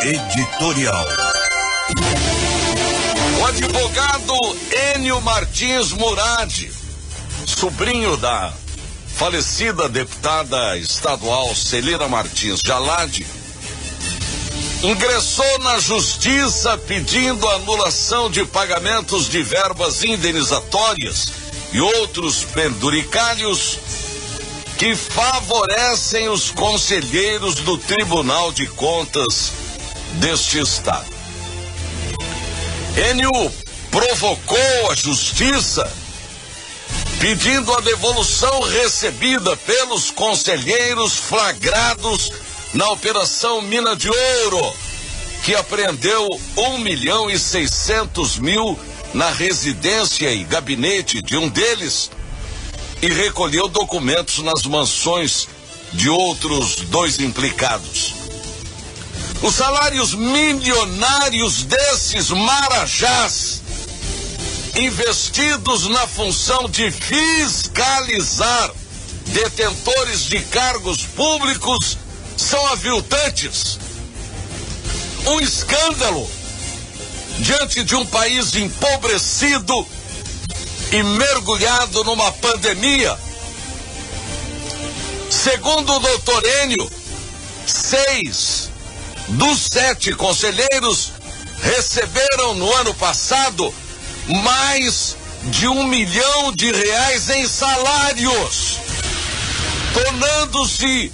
Editorial. O advogado Enio Martins Murad, sobrinho da falecida deputada estadual Celina Martins Jalad, ingressou na justiça pedindo anulação de pagamentos de verbas indenizatórias e outros penduricalhos que favorecem os conselheiros do Tribunal de Contas deste estado. Enio provocou a justiça pedindo a devolução recebida pelos conselheiros flagrados na Operação Mina de Ouro, que apreendeu 1.600.000 na residência e gabinete de um deles e recolheu documentos nas mansões de outros 2 implicados. Os salários milionários desses marajás, investidos na função de fiscalizar detentores de cargos públicos, são aviltantes. Um escândalo diante de um país empobrecido e mergulhado numa pandemia. Segundo o doutor Enio, 6 dos 7 conselheiros receberam no ano passado mais de R$1 milhão em salários, tornando-se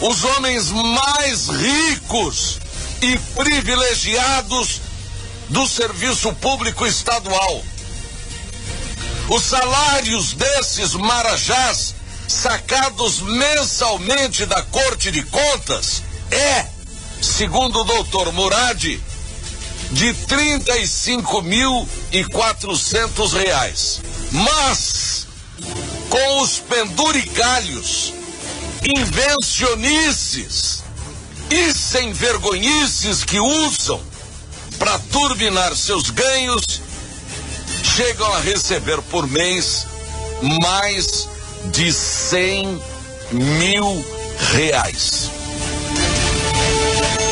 os homens mais ricos e privilegiados do serviço público estadual. Os salários desses marajás, sacados mensalmente da Corte de Contas, segundo o doutor Murad, de R$35.400. Mas, com os penduricalhos, invencionices e sem vergonhices que usam para turbinar seus ganhos, chegam a receber por mês mais de R$100 mil.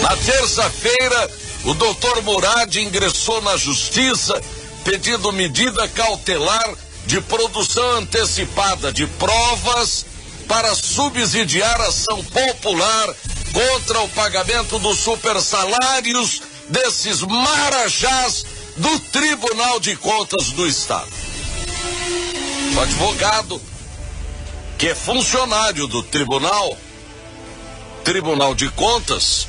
Na terça-feira, o doutor Murad ingressou na justiça pedindo medida cautelar de produção antecipada de provas para subsidiar a ação popular contra o pagamento dos supersalários desses marajás do Tribunal de Contas do Estado. O advogado, que é funcionário do Tribunal de Contas,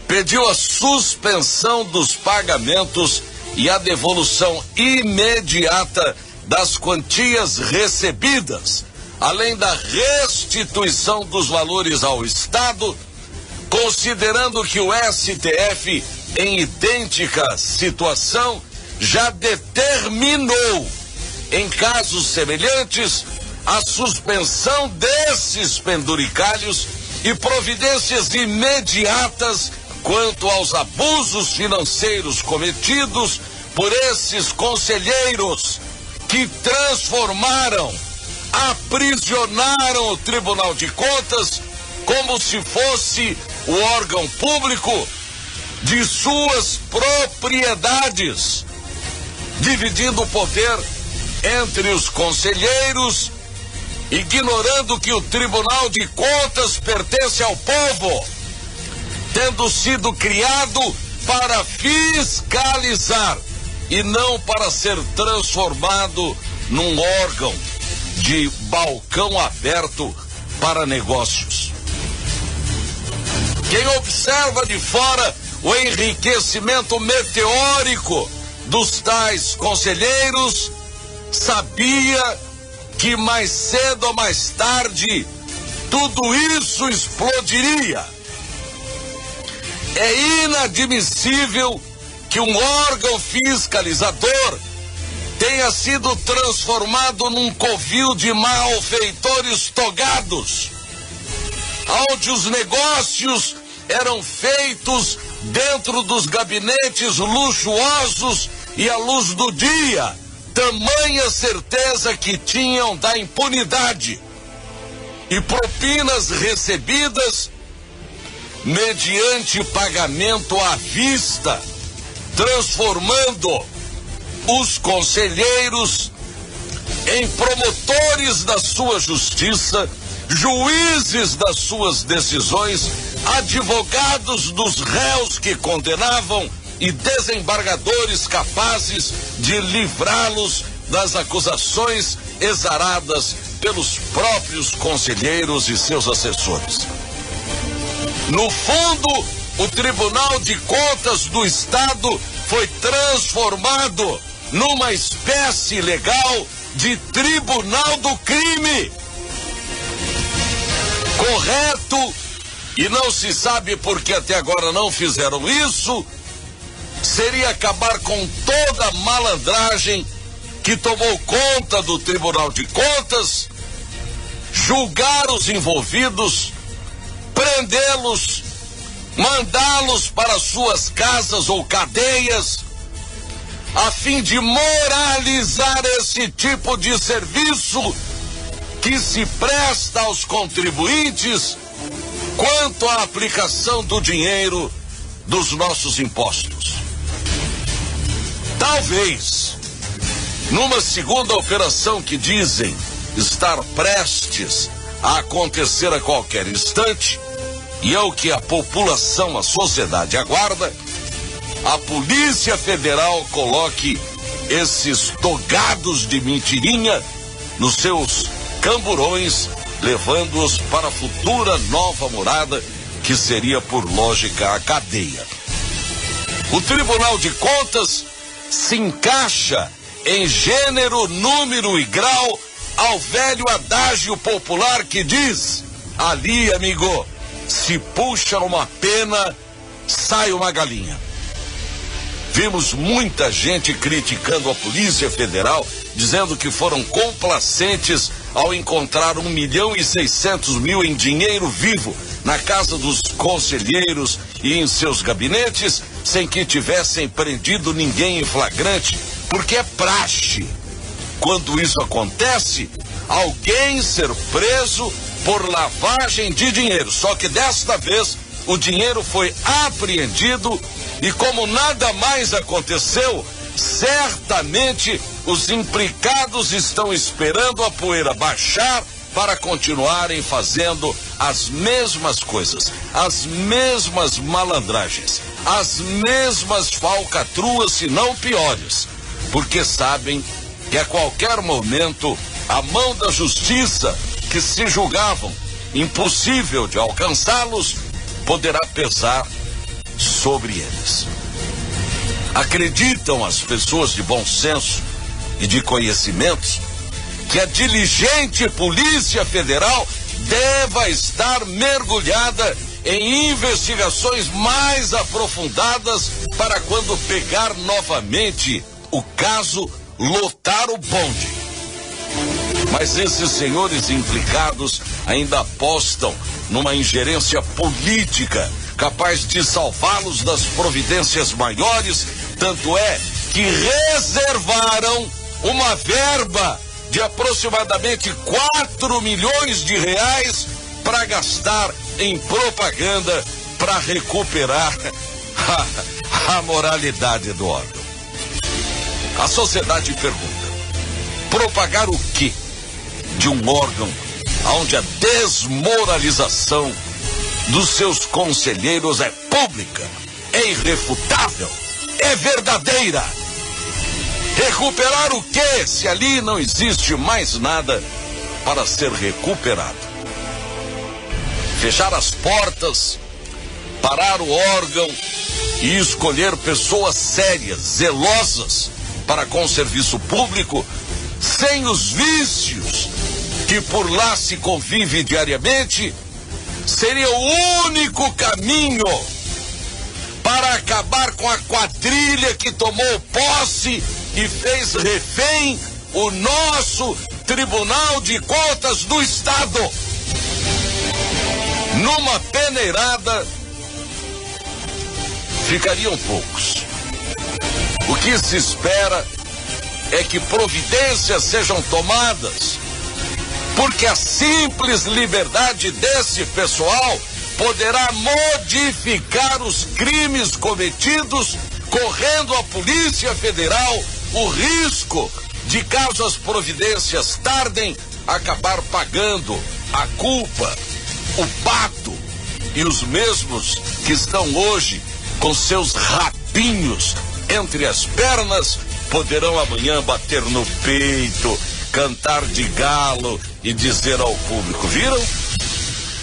pediu a suspensão dos pagamentos e a devolução imediata das quantias recebidas, além da restituição dos valores ao Estado, considerando que o STF, em idêntica situação, já determinou, em casos semelhantes, a suspensão desses penduricalhos e providências imediatas quanto aos abusos financeiros cometidos por esses conselheiros que aprisionaram o Tribunal de Contas como se fosse o órgão público de suas propriedades, dividindo o poder entre os conselheiros, ignorando que o Tribunal de Contas pertence ao povo, tendo sido criado para fiscalizar e não para ser transformado num órgão de balcão aberto para negócios. Quem observa de fora o enriquecimento meteórico dos tais conselheiros sabia que mais cedo ou mais tarde tudo isso explodiria. É inadmissível que um órgão fiscalizador tenha sido transformado num covil de malfeitores togados, onde os negócios eram feitos dentro dos gabinetes luxuosos e à luz do dia, tamanha certeza que tinham da impunidade, e propinas recebidas mediante pagamento à vista, transformando os conselheiros em promotores da sua justiça, juízes das suas decisões, advogados dos réus que condenavam e desembargadores capazes de livrá-los das acusações exaradas pelos próprios conselheiros e seus assessores. No fundo, o Tribunal de Contas do Estado foi transformado numa espécie legal de tribunal do crime. Correto, e não se sabe por que até agora não fizeram isso, seria acabar com toda a malandragem que tomou conta do Tribunal de Contas, julgar os envolvidos, prendê-los, mandá-los para suas casas ou cadeias, a fim de moralizar esse tipo de serviço que se presta aos contribuintes quanto à aplicação do dinheiro dos nossos impostos. Talvez, numa segunda operação que dizem estar prestes a acontecer a qualquer instante, e é o que a população, a sociedade aguarda, a Polícia Federal coloque esses togados de mentirinha nos seus camburões, levando-os para a futura nova morada, que seria, por lógica, a cadeia. O Tribunal de Contas se encaixa em gênero, número e grau ao velho adágio popular que diz: ali, amigo, se puxa uma pena, sai uma galinha. Vimos muita gente criticando a Polícia Federal, dizendo que foram complacentes ao encontrar 1.600.000 em dinheiro vivo na casa dos conselheiros e em seus gabinetes, sem que tivessem prendido ninguém em flagrante, porque é praxe, quando isso acontece, alguém ser preso por lavagem de dinheiro. Só que desta vez o dinheiro foi apreendido e, como nada mais aconteceu, certamente os implicados estão esperando a poeira baixar para continuarem fazendo as mesmas coisas, as mesmas malandragens, as mesmas falcatruas, se não piores, porque sabem que a qualquer momento a mão da justiça, que se julgavam impossível de alcançá-los, poderá pesar sobre eles. Acreditam as pessoas de bom senso e de conhecimentos que a diligente Polícia Federal deva estar mergulhada em investigações mais aprofundadas para, quando pegar novamente o caso, lotar o bonde. Mas esses senhores implicados ainda apostam numa ingerência política capaz de salvá-los das providências maiores, tanto é que reservaram uma verba de aproximadamente 4 milhões de reais para gastar em propaganda para recuperar a moralidade do órgão. A sociedade pergunta: propagar o quê de um órgão onde a desmoralização dos seus conselheiros é pública, é irrefutável, é verdadeira? Recuperar o quê se ali não existe mais nada para ser recuperado? Fechar as portas, parar o órgão e escolher pessoas sérias, zelosas para com o serviço público, sem os vícios que por lá se convive diariamente, seria o único caminho para acabar com a quadrilha que tomou posse e fez refém o nosso Tribunal de Contas do Estado. Numa peneirada, ficariam poucos. O que se espera é que providências sejam tomadas, porque a simples liberdade desse pessoal poderá modificar os crimes cometidos, correndo a Polícia Federal o risco de, caso as providências tardem, acabar pagando a culpa, o pato, e os mesmos que estão hoje com seus rabinhos entre as pernas poderão amanhã bater no peito, cantar de galo e dizer ao público: viram?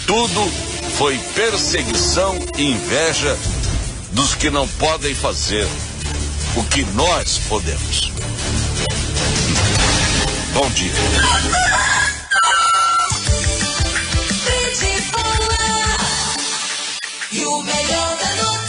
Tudo foi perseguição e inveja dos que não podem fazer o que nós podemos. Bom dia. E o melhor da noite.